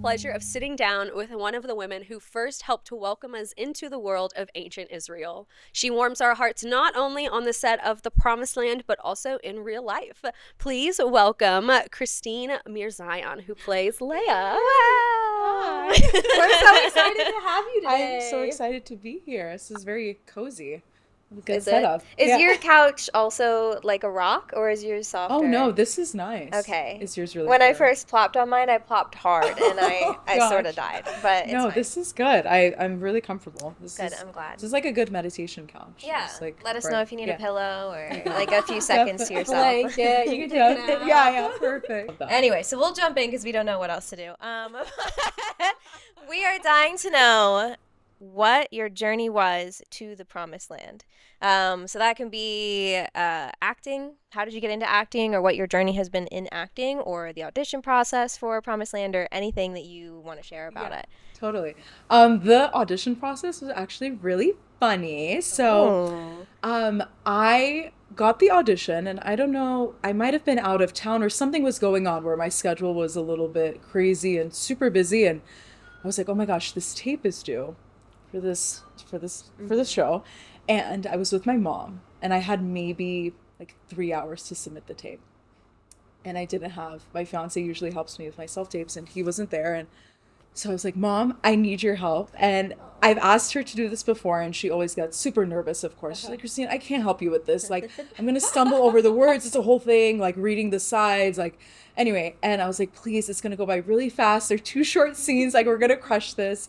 pleasure of sitting down with one of the women who first helped to welcome us into the world of ancient Israel. She warms our hearts not only on the set of The Promised Land, but also in real life. Please welcome Christine Mirzayan, who plays Leah. Hi. We're so excited to have you today. I'm so excited to be here. This is very cozy. Good Is setup. Is your couch also like a rock, or is yours softer? Oh no, this is nice. Okay. Is yours really When I firm? first plopped on mine, I plopped hard and I sort of died. But it's no, fine. this is good. I'm really comfortable. Good, I'm glad. This is like a good meditation couch. Yeah. Just, like, Let us right. know if you need Yeah. a pillow or like a few seconds to yourself. Blanket, you can take a nap. Yeah, perfect. Anyway, so we'll jump in because we don't know what else to do. We are dying to know what your journey was to the Promised Land. So that can be acting. How did you get into acting, or what your journey has been in acting, or the audition process for Promised Land, or anything that you want to share about it. Totally. The audition process was actually really funny. So, I got the audition, and I don't know, I might have been out of town or something was going on where my schedule was a little bit crazy and super busy, and I was like, oh my gosh, this tape is due for this show. And I was with my mom, and I had maybe like 3 hours to submit the tape. And I didn't have, my fiance usually helps me with my self-tapes, and he wasn't there. And so I was like, Mom, I need your help. And I've asked her to do this before, and she always gets super nervous, of course. She's like, Christine, I can't help you with this. Like, I'm going to stumble over the words. It's a whole thing, like reading the sides. Like, anyway. And I was like, please, it's going to go by really fast. They're 2 short scenes. Like, we're going to crush this.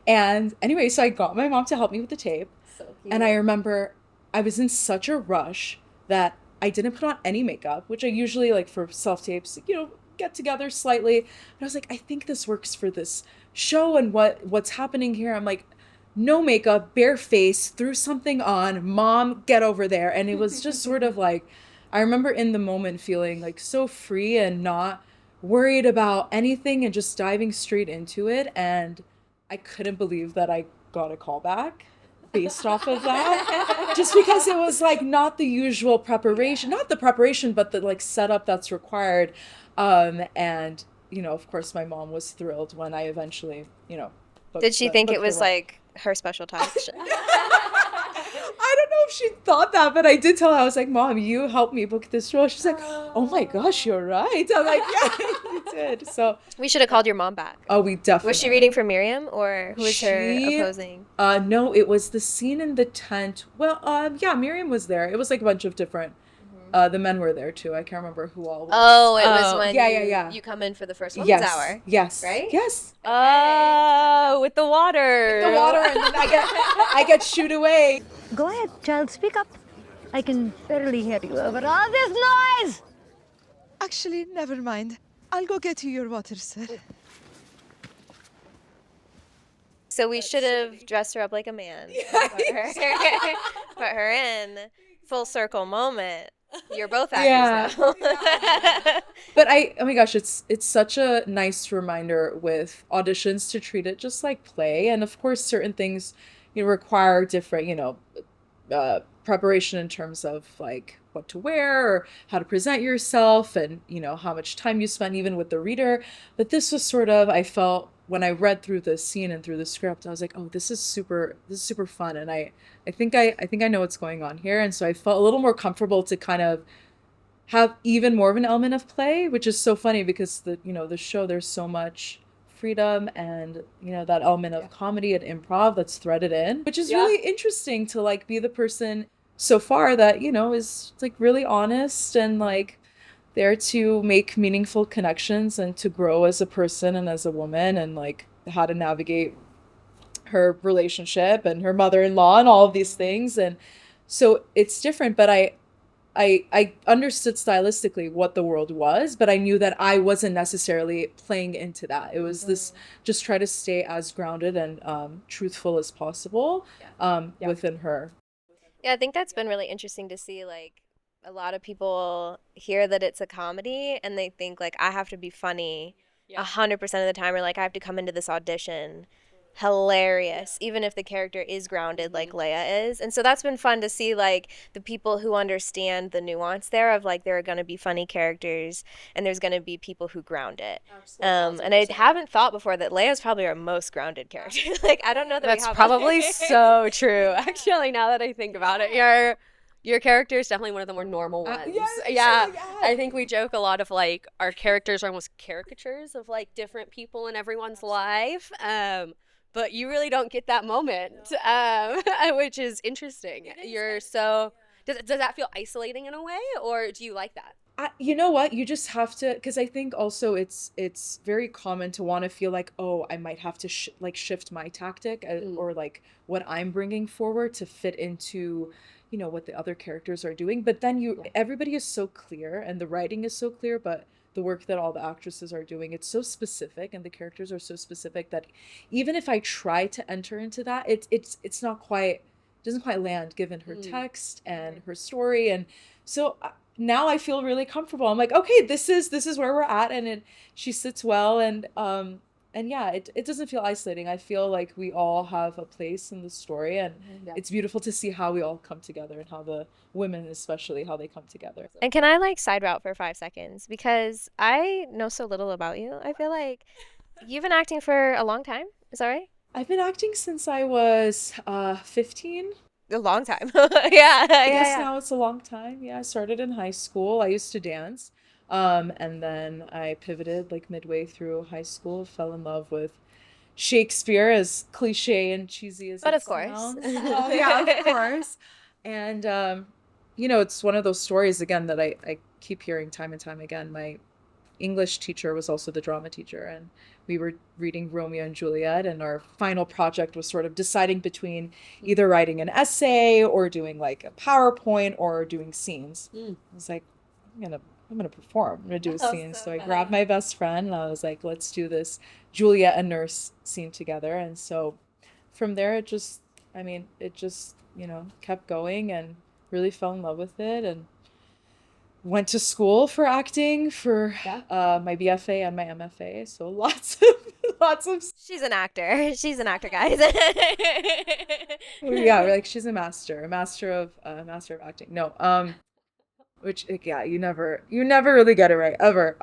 And anyway, so I got my mom to help me with the tape. So cute. And I remember I was in such a rush that I didn't put on any makeup, which I usually, like, for self-tapes, get together slightly. But I was like, I think this works for this show and what's happening here. I'm like, no makeup, bare face, threw something on, Mom, get over there. And it was just sort of like, I remember in the moment feeling like so free and not worried about anything and just diving straight into it. And I couldn't believe that I got a call back based off of that, just because it was like not the usual preparation, not the preparation, but the like setup that's required. And of course my mom was thrilled when I eventually, Did she think it booked was the role. like her special touch? I don't know if she thought that, but I did tell her, I was like, Mom, you helped me book this role. She's like, oh my gosh, you're right. I'm like, yeah, you did. So, We should have called your mom back. oh, we definitely. Was she reading for Miriam, or who was her opposing? No, it was the scene in the tent. Well, yeah, Miriam was there. It was like a bunch of different, the men were there too. I can't remember who all was. Oh, it was when yeah. you come in for the first woman's Yes. hour. Yes. Right? Yes. Oh, with the water. The water, and then I get shooed away. Go ahead, child, speak up. I can barely hear you over all this noise! Actually, never mind. I'll go get you your water, sir. So we should have dressed her up like a man. Put her in full circle moment. You're both actors now. But oh my gosh, it's such a nice reminder with auditions to treat it just like play. And of course, certain things, require different, preparation in terms of like what to wear or how to present yourself and, how much time you spend even with the reader. But this was sort of, I felt when I read through the scene and through the script, I was like, oh, this is super fun. And I think I know what's going on here. And so I felt a little more comfortable to kind of have even more of an element of play, which is so funny because the show, there's so much freedom and, that element of comedy and improv that's threaded in, which is really interesting to like be the person so far that, is like really honest and like there to make meaningful connections and to grow as a person and as a woman and like how to navigate her relationship and her mother-in-law and all of these things. And so it's different, but I understood stylistically what the world was, but I knew that I wasn't necessarily playing into that. It was this, just try to stay as grounded and truthful as possible within her. Yeah, I think that's been really interesting to see. Like, a lot of people hear that it's a comedy and they think like I have to be funny 100% of the time, or like I have to come into this audition hilarious, even if the character is grounded like Leia is. And so that's been fun to see, like, the people who understand the nuance there of, like, there are going to be funny characters and there's going to be people who ground it. And I haven't thought before that Leia's probably our most grounded character. Like, I don't know that That's we have probably so true. Actually, now that I think about it, your character is definitely one of the more normal ones. Yeah. I think we joke a lot of like our characters are almost caricatures of like different people in everyone's life. But you really don't get that moment, which is interesting. You're so. Does that feel isolating in a way, or do you like that? You know what? You just have to, because I think also it's very common to want to feel like, oh, I might have to like shift my tactic or like what I'm bringing forward to fit into, what the other characters are doing. But then everybody is so clear and the writing is so clear, but the work that all the actresses are doing, it's so specific and the characters are so specific that even if I try to enter into that, it's not quite, doesn't quite land given her text and her story. And so now I feel really comfortable. I'm like, okay, this is where we're at, and she sits well, and yeah, it doesn't feel isolating. I feel like we all have a place in the story, and it's beautiful to see how we all come together and how the women, especially, how they come together. And can I like side route for 5 seconds? Because I know so little about you. I feel like you've been acting for a long time. Is that right? I've been acting since I was 15. A long time. I guess now it's a long time. Yeah, I started in high school. I used to dance. And then I pivoted like midway through high school, fell in love with Shakespeare, as cliche and cheesy as But it of course. sounds. Oh, yeah, of course. And, it's one of those stories, again, that I keep hearing time and time again. My English teacher was also the drama teacher, and we were reading Romeo and Juliet, and our final project was sort of deciding between either writing an essay or doing like a PowerPoint or doing scenes. I was like, I'm gonna perform. I'm gonna do a scene. So I grabbed my best friend and I was like, let's do this Juliet and nurse scene together. And so from there it just kept going and really fell in love with it, and went to school for acting for my BFA and my MFA. So lots of She's an actor. She's an actor, guys. yeah, we're like, she's a master of acting. No, which you never really get it right ever.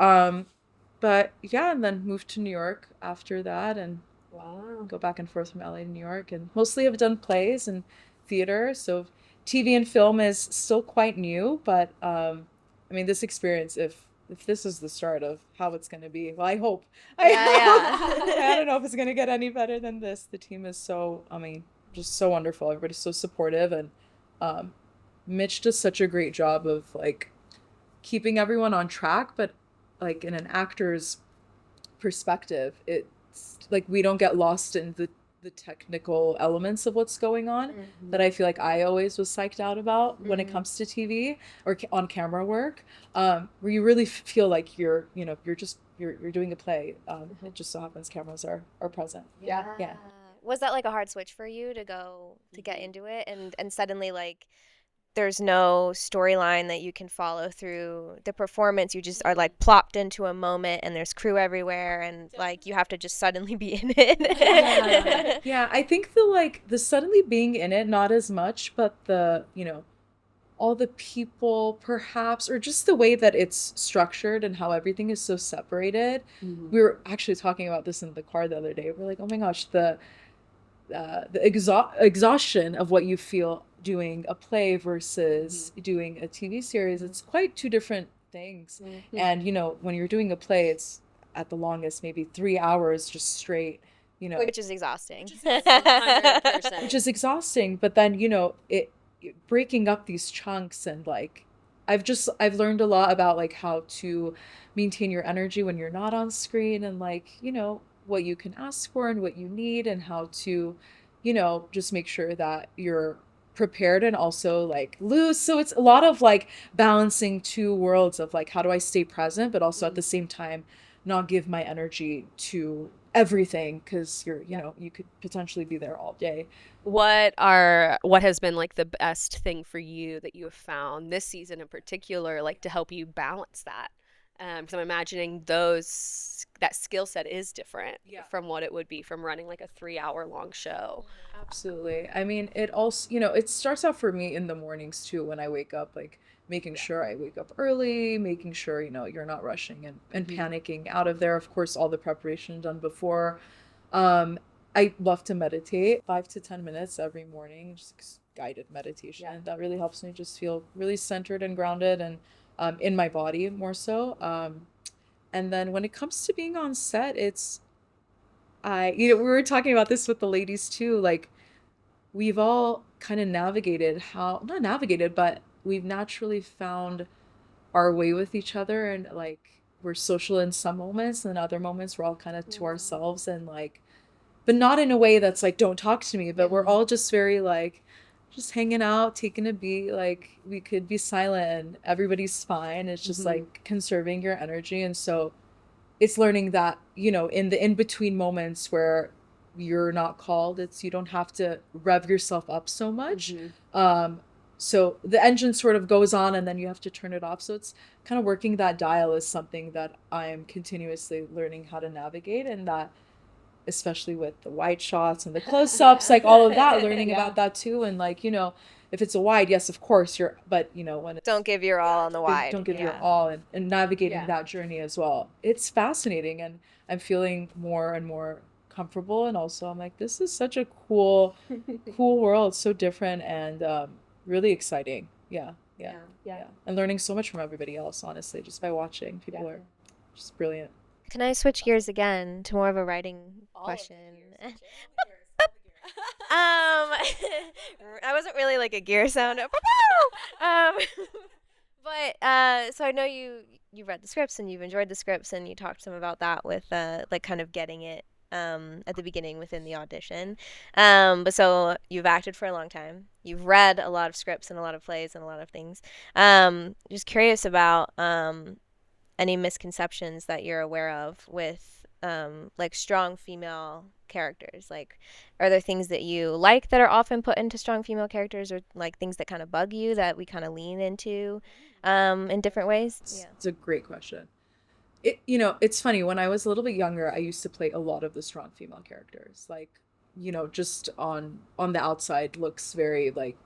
But yeah, and then moved to New York after that, and go back and forth from LA to New York, and mostly have done plays and theater. So TV and film is still quite new, but this experience, if this is the start of how it's going to be, well, I hope. I don't know if it's going to get any better than this. The team is just so wonderful. Everybody's so supportive, and Mitch does such a great job of like keeping everyone on track, but like in an actor's perspective, it's like we don't get lost in the technical elements of what's going on that I feel like I always was psyched out about when it comes to TV or on camera work, where you really feel like you're doing a play. It just so happens cameras are present. Yeah. Was that like a hard switch for you to get into it, and suddenly like there's no storyline that you can follow through the performance? You just are like plopped into a moment, and there's crew everywhere, and like you have to just suddenly be in it. Yeah, I think the suddenly being in it, not as much, but the all the people perhaps, or just the way that it's structured and how everything is so separated. We were actually talking about this in the car the other day. We're like, oh my gosh, the exhaustion of what you feel doing a play versus doing a TV series, it's quite two different things. And when you're doing a play, it's at the longest maybe 3 hours just straight, which is exhausting. 100%. Which is exhausting. But then it breaking up these chunks, and like I've learned a lot about like how to maintain your energy when you're not on screen, and like what you can ask for and what you need, and how to just make sure that you're prepared and also like loose. So it's a lot of like balancing two worlds of like, how do I stay present but also at the same time not give my energy to everything, because you could potentially be there all day. What has been like the best thing for you that you have found this season in particular, like to help you balance that? Because I'm imagining that skill set is different Yeah. from what it would be from running like a 3 hour long show. Absolutely. I mean, it also, it starts out for me in the mornings too when I wake up, like making sure I wake up early, making sure, you're not rushing and panicking out of there. Of course, all the preparation done before. I love to meditate 5 to 10 minutes every morning, just guided meditation. Yeah. That really helps me just feel really centered and grounded and in my body more so. And then when it comes to being on set, we were talking about this with the ladies too. Like, we've all kind of not navigated, but we've naturally found our way with each other. And like, we're social in some moments, and other moments, we're all kind of to ourselves and like, but not in a way that's like, don't talk to me. But we're all just very like, just hanging out, taking a beat. Like, we could be silent and everybody's fine. It's just like conserving your energy. And so it's learning that, in the in-between moments where you're not called, you don't have to rev yourself up so much. So the engine sort of goes on and then you have to turn it off. So it's kind of working that dial is something that I am continuously learning how to navigate, and that especially with the wide shots and the close-ups, like all of that, learning about that too. And like, if it's a wide, yes, of course but when it's, Don't give your all on the wide. don't give your Yeah. all, and navigating that journey as well. It's fascinating, and I'm feeling more and more comfortable. And also I'm like, this is such a cool world, so different and really exciting. Yeah. And learning so much from everybody else, honestly, just by watching. People are just brilliant. Can I switch gears again to more of a writing question? I wasn't really like a gear sound. But so I know you read the scripts and you've enjoyed the scripts, and you talked some about that with like kind of getting it at the beginning within the audition. But so you've acted for a long time. You've read a lot of scripts and a lot of plays and a lot of things. Just curious about any misconceptions that you're aware of with like strong female characters. Like, are there things that you like that are often put into strong female characters, or like things that kind of bug you that we kind of lean into in different ways? It's a great question. It's funny, when I was a little bit younger, I used to play a lot of the strong female characters. Like, just on the outside looks very like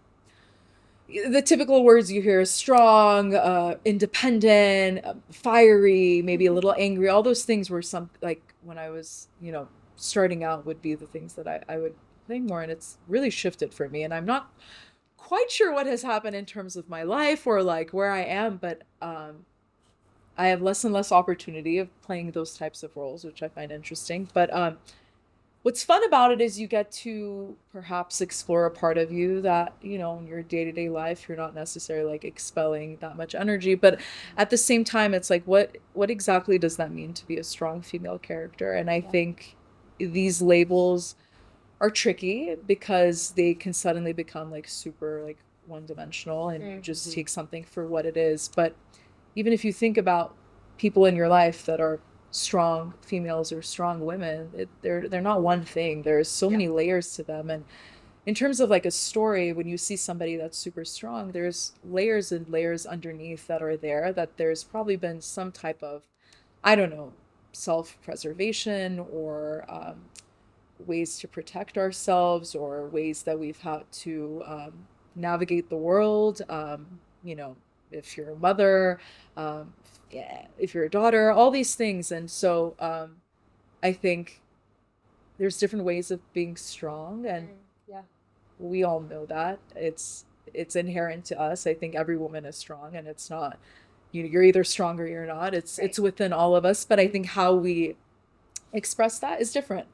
the typical words you hear: strong, independent, fiery, maybe a little angry. All those things were some, like, when I was, starting out, would be the things that I would play more. And it's really shifted for me. And I'm not quite sure what has happened in terms of my life or like where I am, but I have less and less opportunity of playing those types of roles, which I find interesting. But what's fun about it is you get to perhaps explore a part of you that, in your day-to-day life, you're not necessarily like expelling that much energy. But at the same time, it's like, what exactly does that mean to be a strong female character? And I think these labels are tricky because they can suddenly become like super like one-dimensional, and you just take something for what it is. But even if you think about people in your life that are strong females or strong women, they're not one thing. There's so many layers to them. And in terms of like a story, when you see somebody that's super strong, there's layers and layers underneath that are there, that there's probably been some type of, I don't know, self-preservation or ways to protect ourselves, or ways that we've had to navigate the world. If you're a mother, if you're a daughter, all these things. And so I think there's different ways of being strong, and we all know that it's inherent to us. I think every woman is strong, and it's not, you're either strong or you're not. It's within all of us. But I think how we express that is different.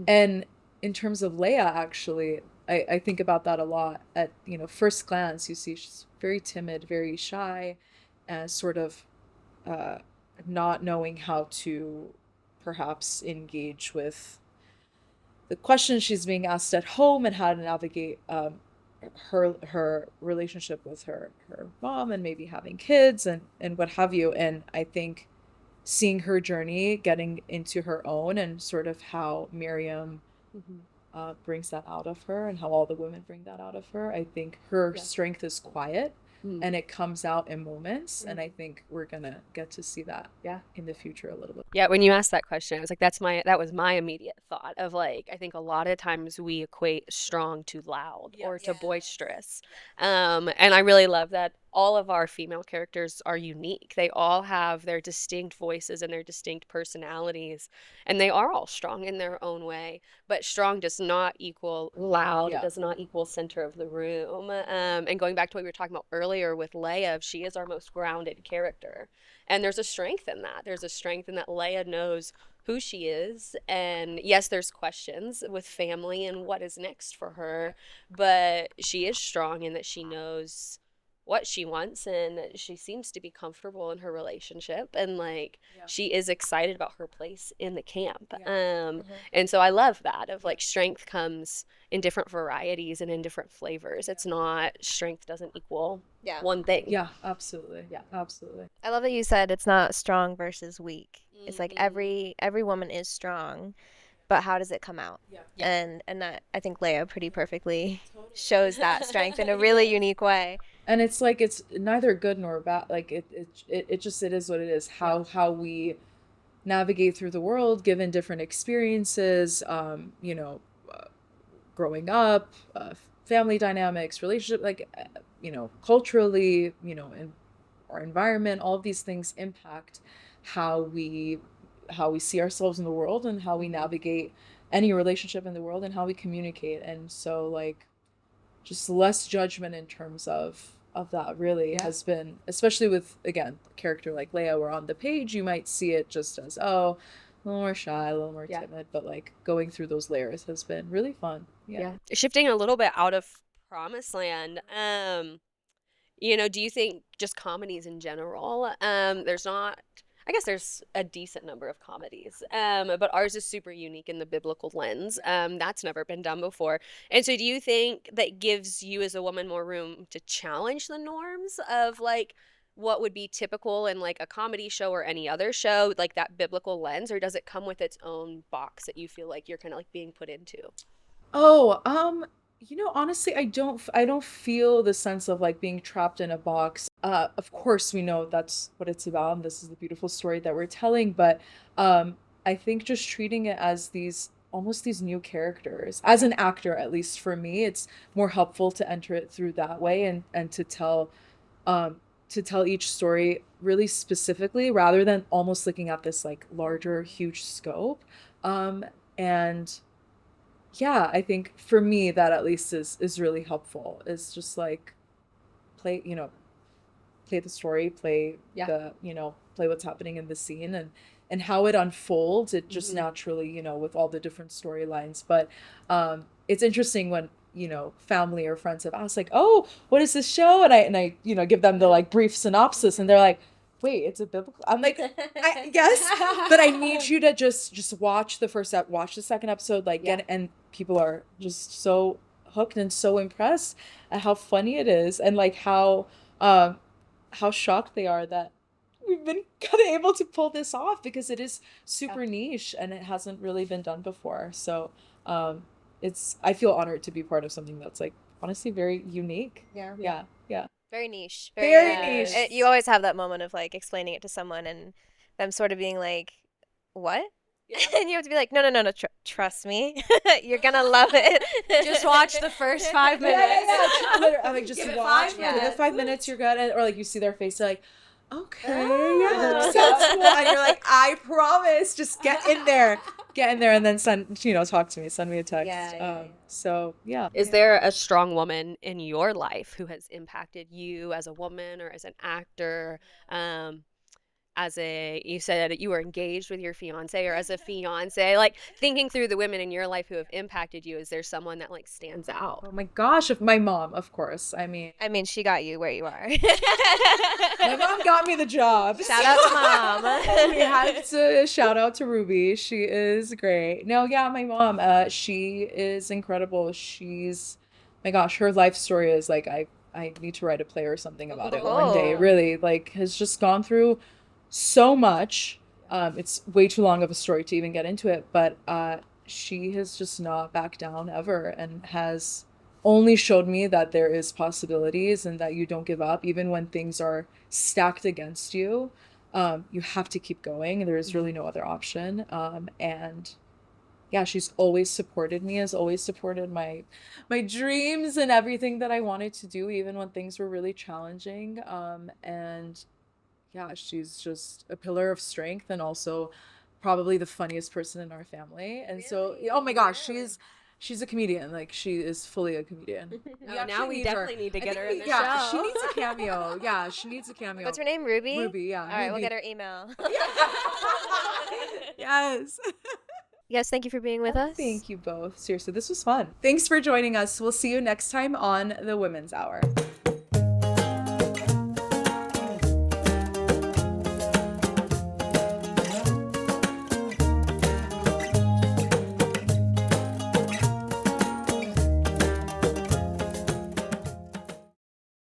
And in terms of Leah, actually, I think about that a lot. At first glance, you see she's very timid, very shy, and sort of not knowing how to perhaps engage with the questions she's being asked at home, and how to navigate her relationship with her mom, and maybe having kids and what have you. And I think seeing her journey, getting into her own, and sort of how Miriam brings that out of her, and how all the women bring that out of her. I think her strength is quiet. and it comes out in moments. And I think we're gonna get to see that in the future a little bit. Yeah, when you asked that question, I was like, that was my immediate thought of like, I think a lot of times we equate strong to loud or to boisterous. And I really love that all of our female characters are unique. They all have their distinct voices and their distinct personalities, and they are all strong in their own way. But strong does not equal loud. It does not equal center of the room. And going back to what we were talking about earlier with Leah, she is our most grounded character. And there's a strength in that. There's a strength in that Leah knows who she is. And yes, there's questions with family and what is next for her. But she is strong in that she knows what she wants, and she seems to be comfortable in her relationship, and like she is excited about her place in the camp. And so I love that of like strength comes in different varieties and in different flavors. It's not strength doesn't equal one thing. Yeah, absolutely. Yeah, absolutely. I love that you said it's not strong versus weak. It's like every woman is strong, but how does it come out? And that I think Leah pretty perfectly shows that strength in a really unique way. And it's like it's neither good nor bad. Like it just it is what it is. How we navigate through the world given different experiences, growing up, family dynamics, relationship, like culturally, in our environment, all of these things impact how we see ourselves in the world and how we navigate any relationship in the world and how we communicate. And so like just less judgment in terms of that really has been, especially with, again, a character like Leah, where on the page you might see it just as, a little more shy, a little more timid, but like going through those layers has been really fun. Shifting a little bit out of Promised Land, do you think just comedies in general, there's not, I guess there's a decent number of comedies, but ours is super unique in the biblical lens. That's never been done before. And so do you think that gives you as a woman more room to challenge the norms of like what would be typical in like a comedy show or any other show, like that biblical lens, or does it come with its own box that you feel like you're kind of like being put into? Honestly, I don't feel the sense of like being trapped in a box. Of course, we know that's what it's about, and this is the beautiful story that we're telling. But I think just treating it as almost these new characters, as an actor, at least for me, it's more helpful to enter it through that way and to tell each story really specifically, rather than almost looking at this like larger, huge scope. And yeah, I think for me that at least is really helpful. Is just like play the story, play what's happening in the scene, and how it unfolds. It just naturally, with all the different storylines. But it's interesting when family or friends have asked like, oh, what is this show? And I give them the like brief synopsis, and they're like, wait, it's a biblical. I'm like, yes, but I need you to just watch watch the second episode, like and people are just so hooked and so impressed at how funny it is, and like how shocked they are that we've been kind of able to pull this off, because it is super niche and it hasn't really been done before. So I feel honored to be part of something that's like honestly very unique. Yeah. Very niche. Very niche. You always have that moment of like explaining it to someone and them sort of being like, what? And you have to be like, no, trust me. You're going to love it. Just watch the first 5 minutes. I'm like, just watch. Give it 5 minutes, you're good. Or like you see their face, they're like, okay, sounds cool. And you're like, I promise, just get in there, and then talk to me, send me a text. So yeah. Is there a strong woman in your life who has impacted you as a woman or as an actor? You said you were engaged with your fiance, or as a fiance, like thinking through the women in your life who have impacted you, is there someone that like stands out? Oh my gosh, my mom, of course. I mean, she got you where you are. My mom got me the job. Shout out to mom. We have to shout out to Ruby. She is great. No, yeah, my mom, she is incredible. My gosh, her life story is like, I need to write a play or something about it one day. Really, like, has just gone through so much. It's way too long of a story to even get into it, but she has just not backed down ever, and has only showed me that there is possibilities and that you don't give up even when things are stacked against you. You have to keep going. There is really no other option. And yeah, she's always supported me, has always supported my dreams and everything that I wanted to do, even when things were really challenging. And yeah, she's just a pillar of strength and also probably the funniest person in our family. And so, oh my gosh, she's a comedian. Like, she is fully a comedian. Oh, now we need her. definitely need to I get think her in the yeah, show. she needs a cameo. Yeah, she needs a cameo. What's her name? Ruby? Ruby, yeah. All right, we'll Ruby. get her email. Yes. Yes, thank you for being with us. Thank you both. Seriously, this was fun. Thanks for joining us. We'll see you next time on the Women's Hour.